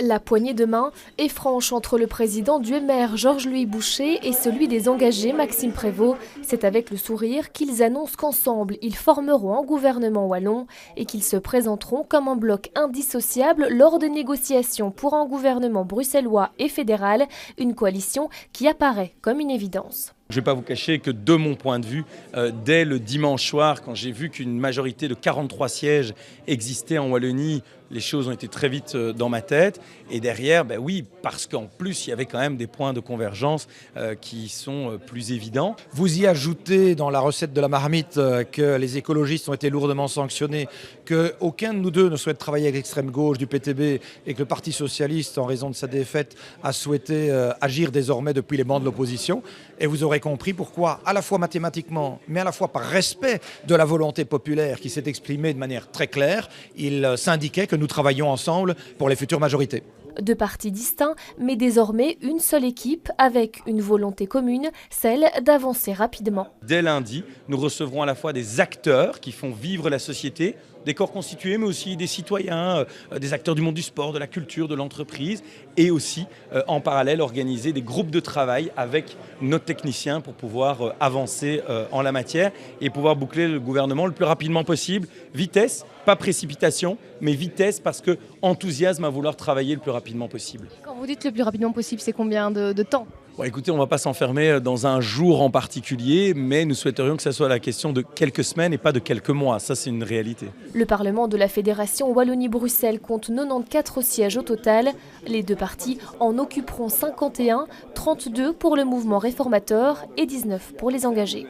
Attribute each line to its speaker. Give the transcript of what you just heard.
Speaker 1: La poignée de main est franche entre le président du MR, Georges-Louis Boucher, et celui des engagés, Maxime Prévost. C'est avec le sourire qu'ils annoncent qu'ensemble, ils formeront un gouvernement wallon et qu'ils se présenteront comme un bloc indissociable lors de négociations pour un gouvernement bruxellois et fédéral, une coalition qui apparaît comme une évidence.
Speaker 2: Je ne vais pas vous cacher que de mon point de vue, dès le dimanche soir, quand j'ai vu qu'une majorité de 43 sièges existait en Wallonie, les choses ont été très vite dans ma tête. Et derrière, oui, parce qu'en plus, il y avait quand même des points de convergence qui sont plus évidents.
Speaker 3: Vous y ajoutez dans la recette de la marmite que les écologistes ont été lourdement sanctionnés, qu'aucun de nous deux ne souhaite travailler avec l'extrême gauche du PTB et que le Parti socialiste, en raison de sa défaite, a souhaité agir désormais depuis les bancs de l'opposition. Et vous aurez compris pourquoi, à la fois mathématiquement, mais à la fois par respect de la volonté populaire qui s'est exprimée de manière très claire, il s'indiquait que nous travaillons ensemble pour les futures majorités.
Speaker 1: Deux partis distincts, mais désormais une seule équipe avec une volonté commune, celle d'avancer rapidement.
Speaker 2: Dès lundi, nous recevrons à la fois des acteurs qui font vivre la société, des corps constitués, mais aussi des citoyens, des acteurs du monde du sport, de la culture, de l'entreprise, et aussi en parallèle organiser des groupes de travail avec nos techniciens pour pouvoir avancer en la matière et pouvoir boucler le gouvernement le plus rapidement possible. Vitesse, pas précipitation, mais vitesse parce que enthousiasme à vouloir travailler le plus rapidement possible.
Speaker 1: Quand vous dites le plus rapidement possible, c'est combien de temps ?
Speaker 2: Bon, écoutez, on ne va pas s'enfermer dans un jour en particulier, mais nous souhaiterions que ça soit la question de quelques semaines et pas de quelques mois. Ça, c'est une réalité.
Speaker 1: Le Parlement de la Fédération Wallonie-Bruxelles compte 94 sièges au total. Les deux partis en occuperont 51, 32 pour le mouvement réformateur et 19 pour les engagés.